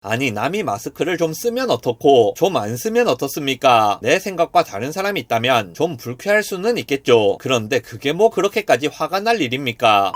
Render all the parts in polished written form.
아니 남이 마스크를 좀 쓰면 어떻고 좀 안 쓰면 어떻습니까? 내 생각과 다른 사람이 있다면 좀 불쾌할 수는 있겠죠. 그런데 그게 뭐 그렇게까지 화가 날 일입니까?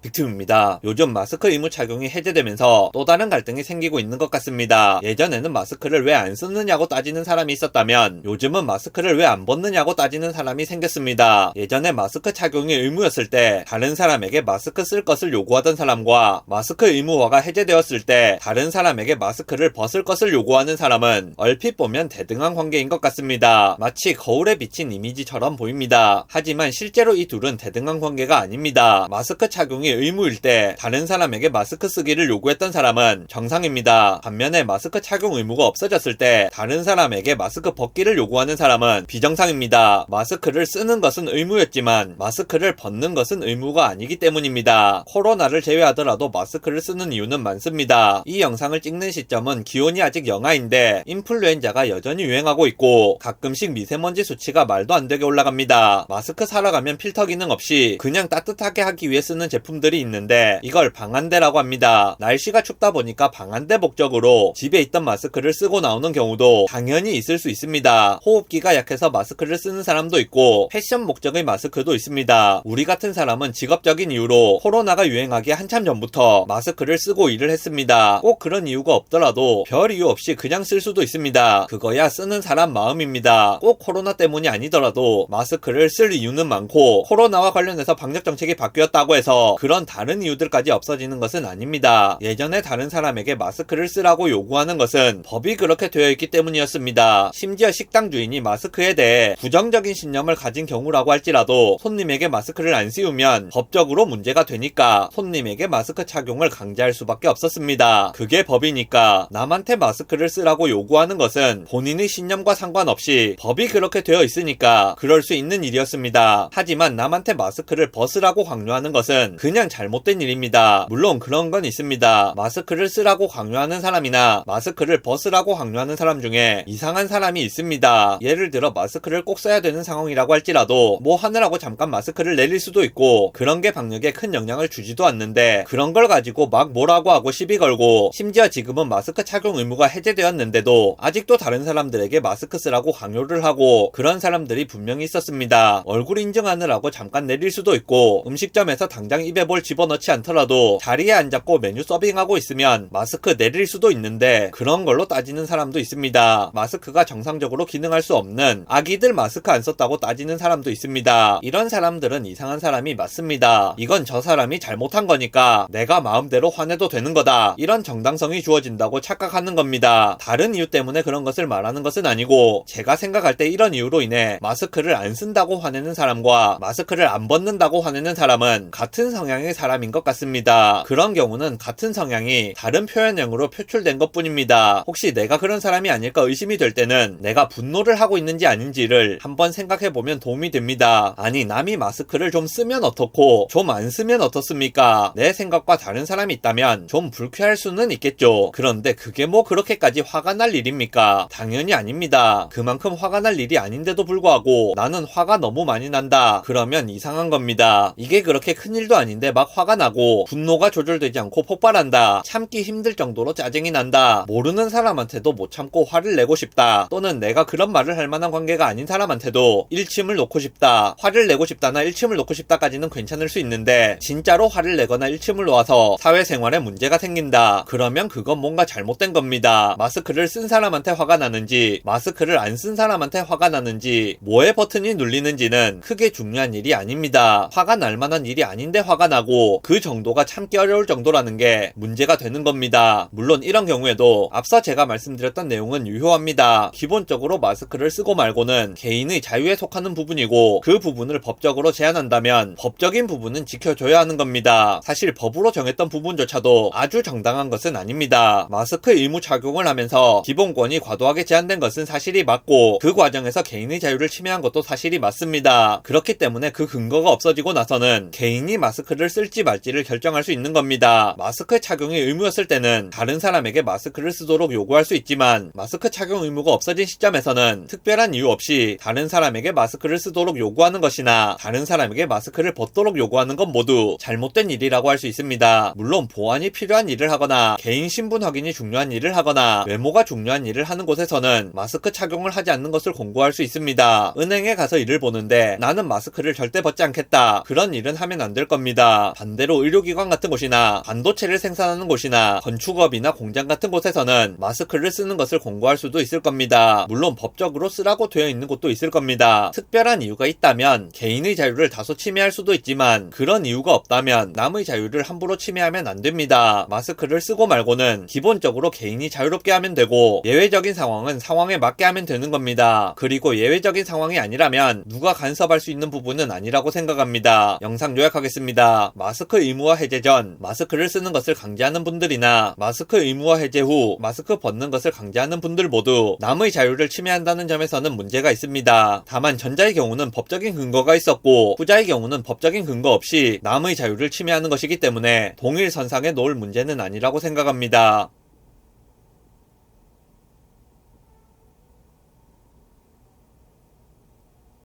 빅팀입니다. 요즘 마스크 의무 착용이 해제되면서 또 다른 갈등이 생기고 있는 것 같습니다. 예전에는 마스크를 왜 안 쓰느냐고 따지는 사람이 있었다면 요즘은 마스크를 왜 안 벗느냐고 따지는 사람이 생겼습니다. 예전에 마스크 착용이 의무였을 때 다른 사람에게 마스크 쓸 것을 요구하던 사람과 마스크 의무화가 해제되었을 때 다른 사람에게 마스크를 벗을 것을 요구하는 사람은 얼핏 보면 대등한 관계인 것 같습니다. 마치 거울에 비친 이미지처럼 보입니다. 하지만 실제로 이 둘은 대등한 관계가 아닙니다. 마스크 착용이 의무일 때 다른 사람에게 마스크 쓰기를 요구했던 사람은 정상입니다. 반면에 마스크 착용 의무가 없어졌을 때 다른 사람에게 마스크 벗기를 요구하는 사람은 비정상입니다. 마스크를 쓰는 것은 의무였지만 마스크를 벗는 것은 의무가 아니기 때문입니다. 코로나를 제외하더라도 마스크를 쓰는 이유는 많습니다. 이 영상을 찍는 시점은 기온이 아직 영하인데 인플루엔자가 여전히 유행하고 있고 가끔씩 미세먼지 수치가 말도 안 되게 올라갑니다. 마스크 사러 가면 필터 기능 없이 그냥 따뜻하게 하기 위해 쓰는 제품들이 있는데 이걸 방한대라고 합니다. 날씨가 춥다 보니까 방한대 목적으로 집에 있던 마스크를 쓰고 나오는 경우도 당연히 있을 수 있습니다. 호흡기가 약해서 마스크를 쓰는 사람도 있고 패션 목적의 마스크도 있습니다. 우리 같은 사람은 직업적인 이유로 코로나가 유행하기 한참 전부터 마스크를 쓰고 일을 했습니다. 꼭 그런 이유가 없더라도 별 이유 없이 그냥 쓸 수도 있습니다. 그거야 쓰는 사람 마음입니다. 꼭 코로나 때문이 아니더라도 마스크를 쓸 이유는 많고 코로나와 관련해서 방역 정책이 바뀌었다고 해서 그런 다른 이유들까지 없어지는 것은 아닙니다. 예전에 다른 사람에게 마스크를 쓰라고 요구하는 것은 법이 그렇게 되어 있기 때문이었습니다. 심지어 식당 주인이 마스크에 대해 부정적인 신념을 가진 경우라고 할지라도 손님에게 마스크를 안 씌우면 법적으로 문제가 되니까 손님에게 마스크 착용을 강제할 수밖에 없었습니다. 그게 법이니까 남한테 마스크를 쓰라고 요구하는 것은 본인의 신념과 상관없이 법이 그렇게 되어 있으니까 그럴 수 있는 일이었습니다. 하지만 남한테 마스크를 벗으라고 강요하는 것은 그냥 잘못된 일입니다. 물론 그런 건 있습니다. 마스크를 쓰라고 강요하는 사람이나 마스크를 벗으라고 강요하는 사람 중에 이상한 사람이 있습니다. 예를 들어 마스크를 꼭 써야 되는 상황이라고 할지라도 뭐 하느라고 잠깐 마스크를 내릴 수도 있고 그런 게 방역에 큰 영향을 주지도 않는데 그런 걸 가지고 막 뭐라고 하고 시비 걸고 심지어 지금은 마스크 착용 의무가 해제되었는데도 아직도 다른 사람들에게 마스크 쓰라고 강요를 하고 그런 사람들이 분명히 있었습니다. 얼굴 인증하느라고 잠깐 내릴 수도 있고 음식점에서 당장 입에 뭘 집어넣지 않더라도 자리에 앉았고 메뉴 서빙하고 있으면 마스크 내릴 수도 있는데 그런 걸로 따지는 사람도 있습니다. 마스크가 정상적으로 기능할 수 없는 아기들 마스크 안 썼다고 따지는 사람도 있습니다. 이런 사람들은 이상한 사람이 맞습니다. 이건 저 사람이 잘못한 거니까 내가 마음대로 화내도 되는 거다. 이런 정당성이 주어진다고 착각하는 겁니다. 다른 이유 때문에 그런 것을 말하는 것은 아니고 제가 생각할 때 이런 이유로 인해 마스크를 안 쓴다고 화내는 사람과 마스크를 안 벗는다고 화내는 사람은 같은 성향의 사람인 것 같습니다. 그런 경우는 같은 성향이 다른 표현형으로 표출된 것 뿐입니다. 혹시 내가 그런 사람이 아닐까 의심이 될 때는 내가 분노를 하고 있는지 아닌지를 한번 생각해보면 도움이 됩니다. 아니 남이 마스크를 좀 쓰면 어떻고 좀 안 쓰면 어떻습니까? 내 생각과 다른 사람이 있다면 좀 불쾌할 수는 있겠죠. 그런데 그게 뭐 그렇게까지 화가 날 일입니까? 당연히 아닙니다. 그만큼 화가 날 일이 아닌데도 불구하고 나는 화가 너무 많이 난다. 그러면 이상한 겁니다. 이게 그렇게 큰일도 아닌데 막 화가 나고 분노가 조절되지 않고 폭발한다. 참기 힘들 정도로 짜증이 난다. 모르는 사람한테도 못 참고 화를 내고 싶다. 또는 내가 그런 말을 할 만한 관계가 아닌 사람한테도 일침을 놓고 싶다. 화를 내고 싶다나 일침을 놓고 싶다까지는 괜찮을 수 있는데 진짜로 화를 내거나 일침을 놓아서 사회생활에 문제가 생긴다. 그러면 그건 뭔가 잘못된 겁니다. 마스크를 쓴 사람한테 화가 나는지 마스크를 안 쓴 사람한테 화가 나는지 뭐의 버튼이 눌리는지는 크게 중요한 일이 아닙니다. 화가 날 만한 일이 아닌데 화가 나고 그 정도가 참기 어려울 정도라는 게 문제가 되는 겁니다. 물론 이런 경우에도 앞서 제가 말씀드렸던 내용은 유효합니다. 기본적으로 마스크를 쓰고 말고는 개인의 자유에 속하는 부분이고 그 부분을 법적으로 제한한다면 법적인 부분은 지켜줘야 하는 겁니다. 사실 법으로 정했던 부분조차도 아주 정당한 것은 아닙니다. 마스크 의무 착용을 하면서 기본권이 과도하게 제한된 것은 사실이 맞고 그 과정에서 개인의 자유를 침해한 것도 사실이 맞습니다. 그렇기 때문에 그 근거가 없어지고 나서는 개인이 마스크를 마스크를 쓸지 말지를 결정할 수 있는 겁니다. 마스크 착용이 의무였을 때는 다른 사람에게 마스크를 쓰도록 요구할 수 있지만 마스크 착용 의무가 없어진 시점에서는 특별한 이유 없이 다른 사람에게 마스크를 쓰도록 요구하는 것이나 다른 사람에게 마스크를 벗도록 요구하는 건 모두 잘못된 일이라고 할 수 있습니다. 물론 보안이 필요한 일을 하거나 개인 신분 확인이 중요한 일을 하거나 외모가 중요한 일을 하는 곳에서는 마스크 착용을 하지 않는 것을 권고할 수 있습니다. 은행에 가서 일을 보는데 나는 마스크를 절대 벗지 않겠다. 그런 일은 하면 안 될 겁니다. 반대로 의료기관 같은 곳이나 반도체를 생산하는 곳이나 건축업이나 공장 같은 곳에서는 마스크를 쓰는 것을 권고할 수도 있을 겁니다. 물론 법적으로 쓰라고 되어 있는 곳도 있을 겁니다. 특별한 이유가 있다면 개인의 자유를 다소 침해할 수도 있지만 그런 이유가 없다면 남의 자유를 함부로 침해하면 안 됩니다. 마스크를 쓰고 말고는 기본적으로 개인이 자유롭게 하면 되고 예외적인 상황은 상황에 맞게 하면 되는 겁니다. 그리고 예외적인 상황이 아니라면 누가 간섭할 수 있는 부분은 아니라고 생각합니다. 영상 요약하겠습니다. 마스크 의무화 해제 전 마스크를 쓰는 것을 강제하는 분들이나 마스크 의무화 해제 후 마스크 벗는 것을 강제하는 분들 모두 남의 자유를 침해한다는 점에서는 문제가 있습니다. 다만 전자의 경우는 법적인 근거가 있었고 후자의 경우는 법적인 근거 없이 남의 자유를 침해하는 것이기 때문에 동일 선상에 놓을 문제는 아니라고 생각합니다.